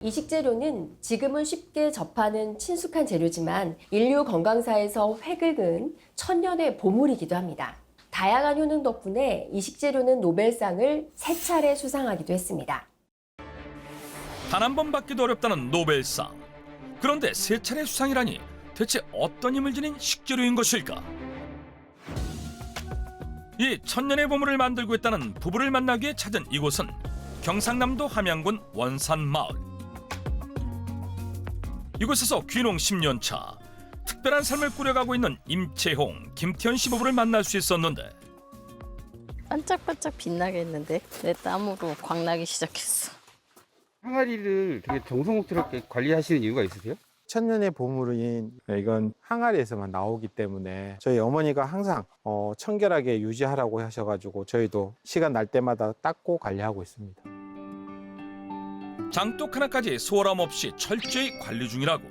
이 식재료는 지금은 쉽게 접하는 친숙한 재료지만 인류 건강사에서 획을 그은 천년의 보물이기도 합니다. 다양한 효능 덕분에 이 식재료는 노벨상을 3차례 수상하기도 했습니다. 단 한 번 받기도 어렵다는 노벨상. 그런데 3차례 수상이라니 대체 어떤 힘을 지닌 식재료인 것일까? 이 천년의 보물을 만들고 있다는 부부를 만나기 위해 찾은 이곳은 경상남도 함양군 원산마을. 이곳에서 귀농 10년 차 특별한 삶을 꾸려가고 있는 임채홍, 김태현 씨 부부를 만날 수 있었는데 반짝반짝 빛나게 했는데 내 땀으로 광나기 시작했어. 항아리를 되게 정성스럽게 관리하시는 이유가 있으세요? 천년의 보물인 이건 항아리에서만 나오기 때문에 저희 어머니가 항상 청결하게 유지하라고 하셔가지고 저희도 시간 날 때마다 닦고 관리하고 있습니다. 장독 하나까지 소홀함 없이 철저히 관리 중이라고.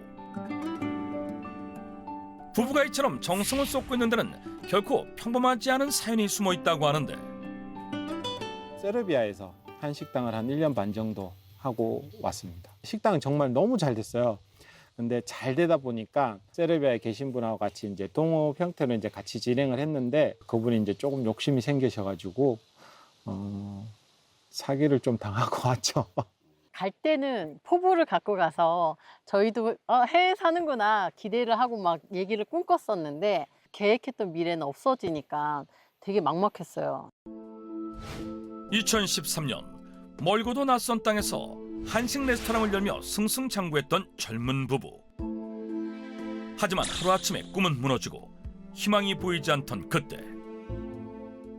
부부가 이처럼 정성을 쏟고 있는 데는 결코 평범하지 않은 사연이 숨어 있다고 하는데 세르비아에서 한 식당을 한 1년 반 정도 하고 왔습니다. 식당은 정말 너무 잘 됐어요. 근데 잘 되다 보니까 세르비아에 계신 분하고 같이 이제 동업 형태로 이제 같이 진행을 했는데 그분이 이제 조금 욕심이 생기셔가지고 사기를 좀 당하고 왔죠. 갈 때는 포부를 갖고 가서 저희도 해외 사는구나 기대를 하고 막 얘기를 꿈꿨었는데 계획했던 미래는 없어지니까 되게 막막했어요. 2013년 멀고도 낯선 땅에서 한식 레스토랑을 열며 승승장구했던 젊은 부부. 하지만 하루아침에 꿈은 무너지고 희망이 보이지 않던 그때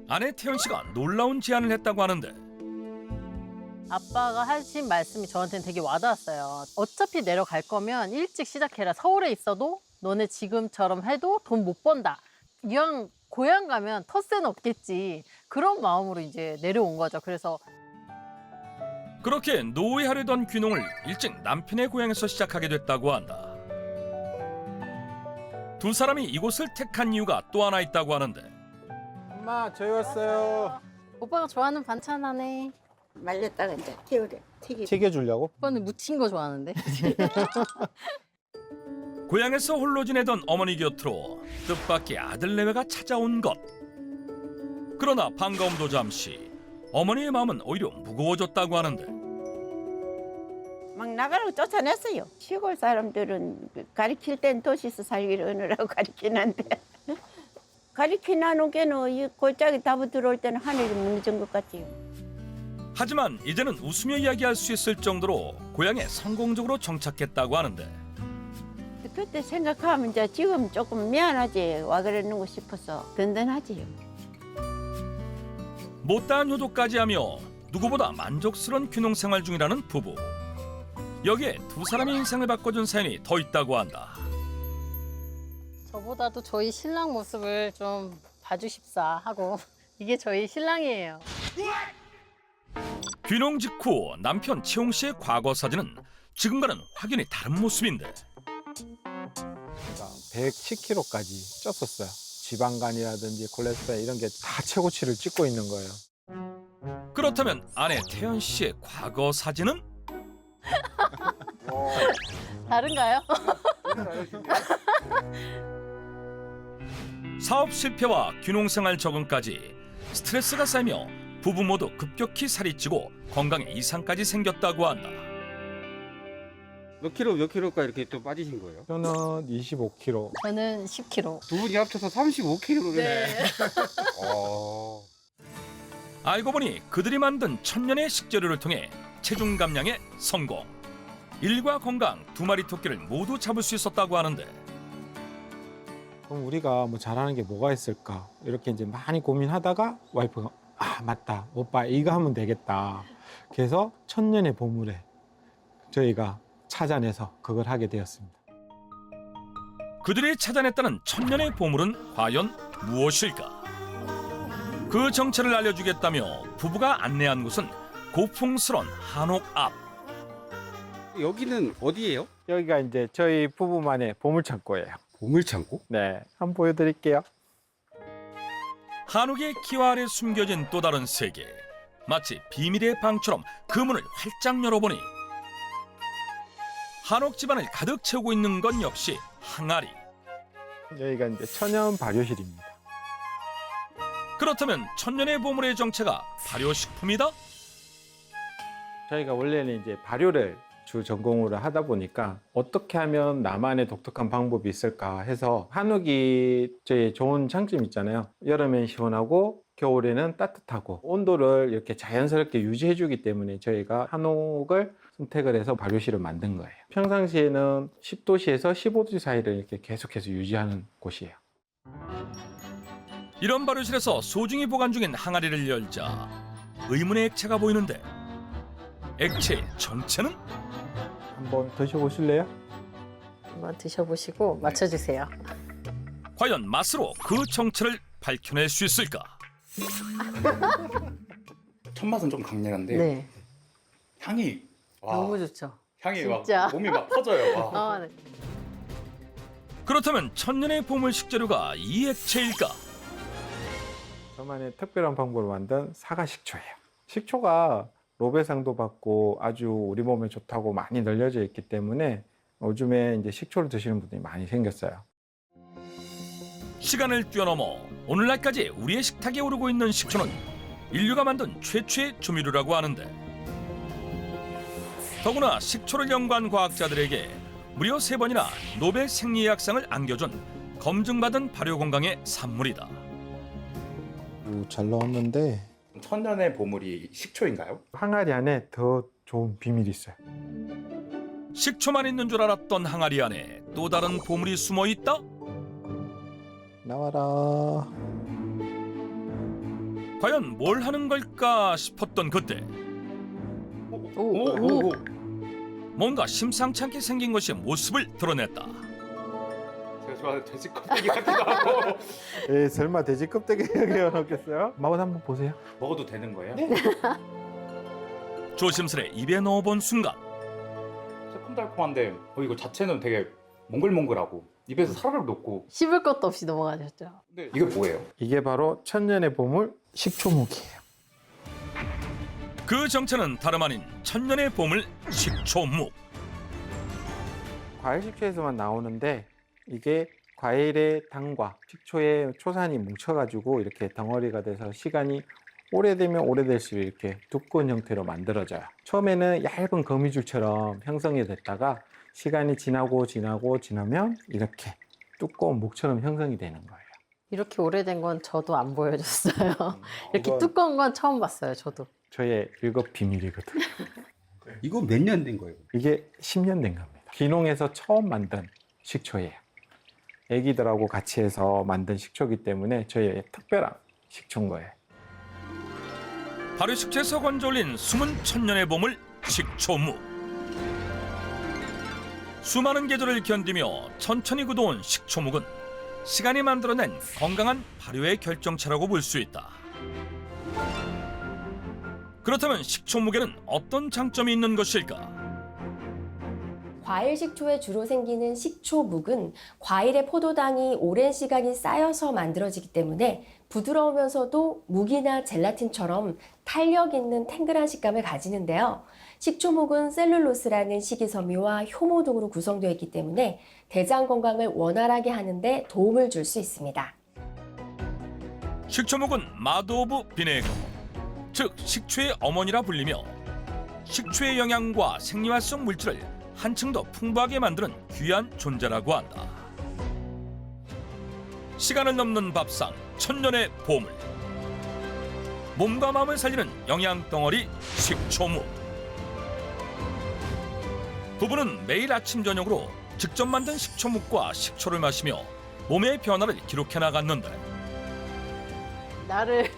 아내 태연 씨가 놀라운 제안을 했다고 하는데 아빠가 하신 말씀이 저한테는 되게 와닿았어요. 어차피 내려갈 거면 일찍 시작해라. 서울에 있어도 너네 지금처럼 해도 돈 못 번다. 이왕 고향 가면 텃세는 없겠지. 그런 마음으로 이제 내려온 거죠. 그래서 그렇게 노예하려던 귀농을 일찍 남편의 고향에서 시작하게 됐다고 한다. 두 사람이 이곳을 택한 이유가 또 하나 있다고 하는데 엄마 저희 왔어요. 오빠가 좋아하는 반찬 하네. 말렸다가 이제 튀우래 튀기. 튀겨주려고? 오빠는 무친 거 좋아하는데. 고향에서 홀로 지내던 어머니 곁으로 뜻밖의 아들 내외가 찾아온 것. 그러나 반가움도 잠시 어머니의 마음은 오히려 무거워졌다고 하는데 막 나가라고 쫓아냈어요. 시골 사람들은 가리킬 땐 도시에서 살기를 어느라고 가리키는데 가리키나 놓게는 이 골짜기 답을 들어올 때는 하늘이 무너진 것 같아요. 하지만 이제는 웃으며 이야기할 수 있을 정도로 고향에 성공적으로 정착했다고 하는데 그때 생각하면 이제 지금 조금 미안하지 와 그랬는가 싶어서 든든하지요. 못다한 효도까지 하며 누구보다 만족스러운 귀농 생활 중이라는 부부. 여기에 두 사람의 인생을 바꿔준 사연이 더 있다고 한다. 저보다도 저희 신랑 모습을 좀 봐주십사 하고 이게 저희 신랑이에요. 귀농 직후 남편 채홍 씨의 과거 사진은 지금과는 확연히 다른 모습인데 110kg까지 쪘었어요. 지방간이라든지 콜레스테롤 이런 게 다 최고치를 찍고 있는 거예요. 그렇다면 아내 태연 씨의 과거 사진은? 다른가요? 사업 실패와 귀농 생활 적응까지 스트레스가 쌓이며 부부 모두 급격히 살이 찌고 건강에 이상까지 생겼다고 한다. 몇 킬로가 이렇게 또 빠지신 거예요? 저는 25kg. 저는 10kg. 두 분이 합쳐서 35킬로를. 네. 알고 보니 그들이 만든 천년의 식재료를 통해 체중 감량에 성공. 일과 건강 두 마리 토끼를 모두 잡을 수 있었다고 하는데 그럼 우리가 뭐 잘하는 게 뭐가 있을까? 이렇게 이제 많이 고민하다가 와이프가 맞다. 오빠 이거 하면 되겠다. 그래서 천년의 보물에 저희가 찾아내서 그걸 하게 되었습니다. 그들이 찾아냈다는 천년의 보물은 과연 무엇일까? 그 정체를 알려주겠다며 부부가 안내한 곳은 고풍스런 한옥 앞. 여기는 어디예요? 여기가 이제 저희 부부만의 보물창고예요. 보물창고? 네, 한번 보여드릴게요. 한옥의 기와 아래 숨겨진 또 다른 세계. 마치 비밀의 방처럼 그 문을 활짝 열어보니 한옥 집안을 가득 채우고 있는 건 역시 항아리. 여기가 이제 천연 발효실입니다. 그렇다면 천년의 보물의 정체가 발효식품이다? 저희가 원래는 이제 발효를 주 전공으로 하다 보니까 어떻게 하면 나만의 독특한 방법이 있을까 해서 한옥이 저희 좋은 장점이 있잖아요. 여름엔 시원하고 겨울에는 따뜻하고 온도를 이렇게 자연스럽게 유지해 주기 때문에 저희가 한옥을 선택을 해서 발효실을 만든 거예요. 평상시에는 10도씨에서 15도 사이를 이렇게 계속해서 유지하는 곳이에요. 이런 발효실에서 소중히 보관 중인 항아리를 열자 의문의 액체가 보이는데 액체의 정체는? 한번 드셔보실래요? 한번 드셔보시고 맞춰주세요. 과연 맛으로 그 정체를 밝혀낼 수 있을까? 첫 맛은 좀 강렬한데 네, 향이 와, 너무 좋죠. 향이 진짜. 막 몸이 막 퍼져요. 와. 네. 그렇다면 천년의 보물 식재료가 이 액체일까? 저만의 특별한 방법으로 만든 사과 식초예요. 식초가 노벨상도 받고 아주 우리 몸에 좋다고 많이 널려져 있기 때문에 요즘에 이제 식초를 드시는 분들이 많이 생겼어요. 시간을 뛰어넘어 오늘날까지 우리의 식탁에 오르고 있는 식초는 인류가 만든 최초의 조미료라고 하는데 더구나 식초를 연구한 과학자들에게 무려 3번이나 노벨 생리의학상을 안겨준 검증받은 발효 건강의 산물이다. 잘 나왔는데 천년의 보물이 식초인가요? 항아리 안에 더 좋은 비밀이 있어요. 식초만 있는 줄 알았던 항아리 안에 또 다른 보물이 숨어 있다? 나와라. 과연 뭘 하는 걸까 싶었던 그때 오. 뭔가 심상치 않게 생긴 것이 모습을 드러냈다. 제가 좋아하는 돼지 껍데기 같기도 하고. 에 설마 돼지 껍데기 넣겠어요? 맛 한번 보세요. 먹어도 되는 거예요? 조심스레 입에 넣어본 순간 새콤달콤한데 이거 자체는 되게 몽글몽글하고 입에서 사르르 녹고. 씹을 것도 없이 넘어가셨죠. 근데 이게 뭐예요? 이게 바로 천년의 보물 식초묵이에요. 그 정체는 다름 아닌 천년의 보물 식초묵. 과일 식초에서만 나오는데 이게 과일의 당과 식초의 초산이 뭉쳐가지고 이렇게 덩어리가 돼서 시간이 오래되면 오래될수록 이렇게 두꺼운 형태로 만들어져요. 처음에는 얇은 거미줄처럼 형성이 됐다가 시간이 지나면 이렇게 두꺼운 목처럼 형성이 되는 거예요. 이렇게 오래된 건 저도 안 보여줬어요. 이렇게 이건- 두꺼운 건 처음 봤어요, 저도. 저의 일곱 비밀이거든요. 이거 몇 년 된 거예요? 이게 10년 된 겁니다. 귀농에서 처음 만든 식초예요. 애기들하고 같이 해서 만든 식초이기 때문에 저희의 특별한 식초인 거예요. 발효식초에서 건져올린 숨은 천년의 보물 식초묵. 수많은 계절을 견디며 천천히 굳어온 식초묵은 시간이 만들어낸 건강한 발효의 결정체라고 볼 수 있다. 그렇다면 식초묵에는 어떤 장점이 있는 것일까? 과일 식초에 주로 생기는 식초묵은 과일의 포도당이 오랜 시간이 쌓여서 만들어지기 때문에 부드러우면서도 묵이나 젤라틴처럼 탄력 있는 탱글한 식감을 가지는데요. 식초묵은 셀룰로스라는 식이섬유와 효모 등으로 구성되어 있기 때문에 대장 건강을 원활하게 하는 데 도움을 줄 수 있습니다. 식초묵은 마더 오브 비네거, 즉 식초의 어머니라 불리며 식초의 영양과 생리활성 물질을 한층 더 풍부하게 만드는 귀한 존재라고 한다. 시간을 넘는 밥상, 천년의 보물. 몸과 마음을 살리는 영양덩어리 식초묵. 부부는 매일 아침 저녁으로 직접 만든 식초묵과 식초를 마시며 몸의 변화를 기록해 나갔는데 나를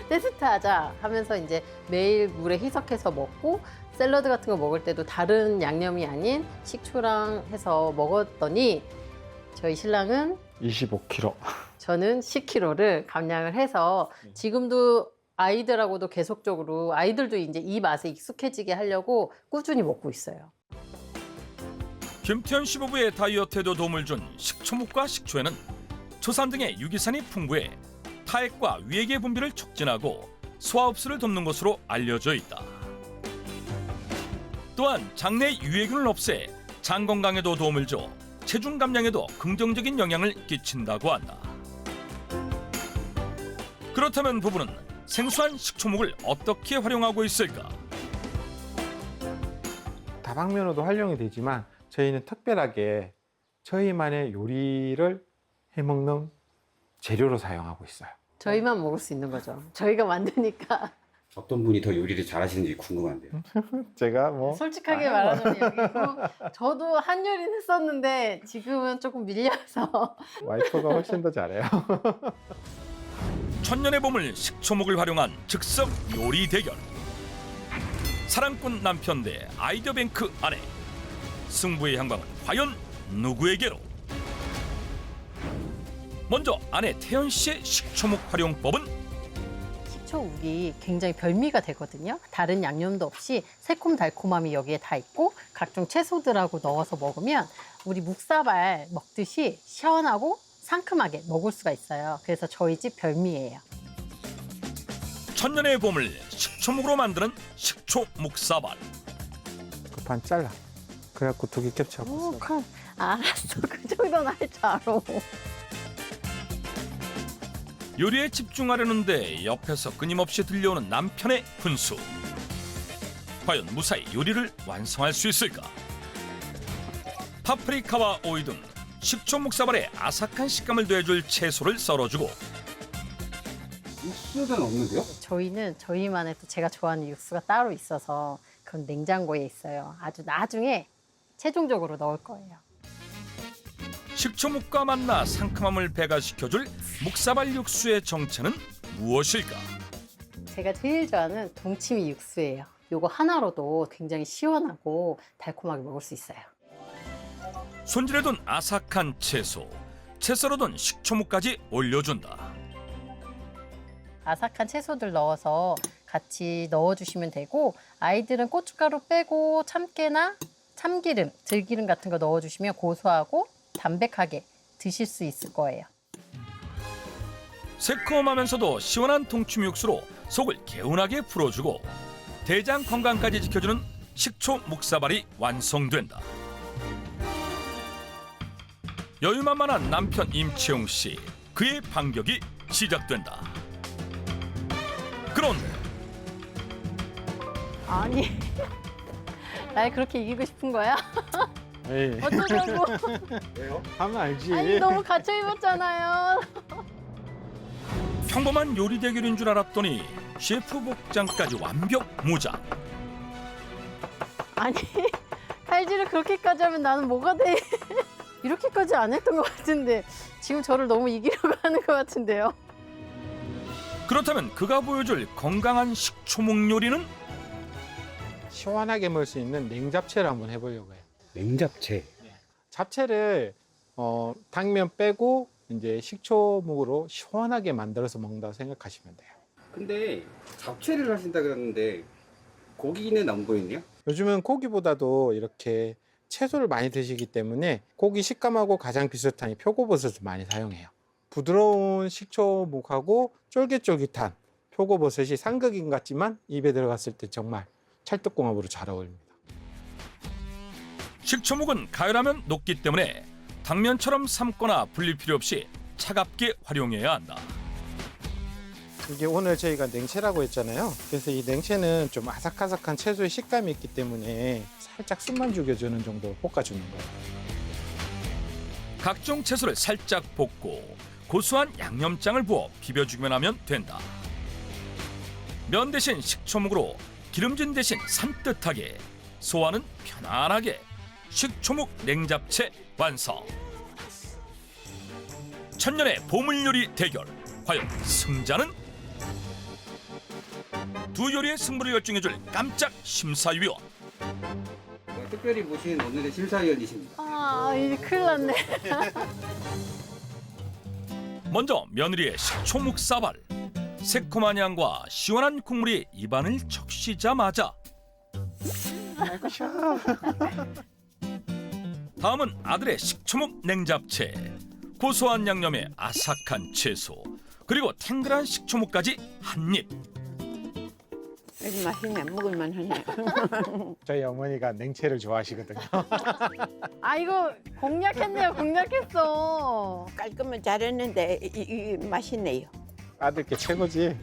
테스트하자 하면서 이제 매일 물에 희석해서 먹고 샐러드 같은 거 먹을 때도 다른 양념이 아닌 식초랑 해서 먹었더니 저희 신랑은 25kg. 저는 10kg를 감량을 해서 지금도 아이들하고도 계속적으로 아이들도 이제 이 맛에 익숙해지게 하려고 꾸준히 먹고 있어요. 김태현 씨 부부의 다이어트에도 도움을 준 식초묵과 식초에는 초산 등의 유기산이 풍부해 타액과 위액의 분비를 촉진하고 소화 흡수를 돕는 것으로 알려져 있다. 또한 장내 유해균을 없애 장 건강에도 도움을 줘 체중 감량에도 긍정적인 영향을 끼친다고 한다. 그렇다면 부부는 생소한 식초목을 어떻게 활용하고 있을까? 다방면으로도 활용이 되지만 저희는 특별하게 저희만의 요리를 해먹는 재료로 사용하고 있어요. 저희만 먹을 수 있는 거죠. 저희가 만드니까. 어떤 분이 더 요리를 잘하시는지 궁금한데요. 제가 뭐 솔직하게 말하자면 여기고 저도 한요리는 했었는데 지금은 조금 밀려서 와이프가 훨씬 더 잘해요. 천년의 보물 식초목을 활용한 즉석 요리 대결. 사랑꾼 남편 대 아이디어 뱅크 아내. 승부의 향방은 과연 누구에게로? 먼저 아내 태연 씨의 식초목 활용법은 식초묵이 굉장히 별미가 되거든요. 다른 양념도 없이 새콤달콤함이 여기에 다 있고 각종 채소들하고 넣어서 먹으면 우리 묵사발 먹듯이 시원하고 상큼하게 먹을 수가 있어요. 그래서 저희 집 별미예요. 천년의 보물 식초목으로 만드는 식초 묵사발. 그 반 잘라. 그래갖고 2개 겹쳐갖고 오, 써. 그럼 알았어. 그 정도는 할 줄 알아. 요리에 집중하려는데 옆에서 끊임없이 들려오는 남편의 훈수. 과연 무사히 요리를 완성할 수 있을까? 파프리카와 오이 등 식초 묵사발에 아삭한 식감을 더해줄 채소를 썰어주고 육수는 없는데요? 저희는 저희만의 또 제가 좋아하는 육수가 따로 있어서 그건 냉장고에 있어요. 아주 나중에 최종적으로 넣을 거예요. 식초묵과 만나 상큼함을 배가시켜줄 묵사발 육수의 정체는 무엇일까? 제가 제일 좋아하는 동치미 육수예요. 요거 하나로도 굉장히 시원하고 달콤하게 먹을 수 있어요. 손질해 둔 아삭한 채소, 채 썰어둔 식초묵까지 올려준다. 아삭한 채소들 넣어서 같이 넣어주시면 되고 아이들은 고춧가루 빼고 참깨나 참기름, 들기름 같은 거 넣어주시면 고소하고 담백하게 드실 수 있을 거예요. 새콤하면서도 시원한 동치미 육수로 속을 개운하게 풀어주고 대장 건강까지 지켜주는 식초 묵사발이 완성된다. 여유만만한 남편 임채용 씨, 그의 반격이 시작된다. 그런데 아니, 날 그렇게 이기고 싶은 거야? 에이, 어쩌자고? 왜요? 하면 알지. 아니, 너무 갇혀 입었잖아요. 평범한 요리 대결인 줄 알았더니 셰프 복장까지 완벽 무장. 아니, 칼질을 그렇게까지 하면 나는 뭐가 돼? 이렇게까지 안 했던 것 같은데 지금 저를 너무 이기려고 하는 것 같은데요. 그렇다면 그가 보여줄 건강한 식초목 요리는? 시원하게 먹을 수 있는 냉잡채를 한번 해보려고 해요. 냉잡채. 잡채를 당면 빼고 이제 식초묵으로 시원하게 만들어서 먹는다고 생각하시면 돼요. 근데 잡채를 하신다 그랬는데 고기는 안 보이네요? 요즘은 고기보다도 이렇게 채소를 많이 드시기 때문에 고기 식감하고 가장 비슷한 이 표고버섯을 많이 사용해요. 부드러운 식초묵하고 쫄깃쫄깃한 표고버섯이 삼각인 같지만 입에 들어갔을 때 정말 찰떡궁합으로 잘 어울립니다. 식초목은 가열하면 녹기 때문에 당면처럼 삶거나 불릴 필요 없이 차갑게 활용해야 한다. 이게 오늘 저희가 냉채라고 했잖아요. 그래서 이 냉채는 좀 아삭아삭한 채소의 식감이 있기 때문에 살짝 숨만 죽여주는 정도로 볶아주는 거예요. 각종 채소를 살짝 볶고 고소한 양념장을 부어 비벼주기만 하면 된다. 면 대신 식초목으로 기름진 대신 산뜻하게, 소화는 편안하게 식초목 냉잡채 완성. 천년의 보물 요리 대결, 과연 승자는? 두 요리의 승부를 결정해줄 깜짝 심사위원. 특별히 모신 오늘의 심사위원이십니다. 아, 이제 큰일 났네. 먼저 며느리의 식초묵 사발. 새콤한 향과 시원한 국물이 입안을 적시자마자 다음은 아들의 식초묵 냉잡채. 고소한 양념에 아삭한 채소, 그리고 탱글한 식초묵까지 한 입. 아주 맛있네. 먹을만 하네. 저희 어머니가 냉채를 좋아하시거든요. 아 이거 공략했네요. 공략했어. 깔끔은 잘했는데 이 맛있네요. 아들께 최고지.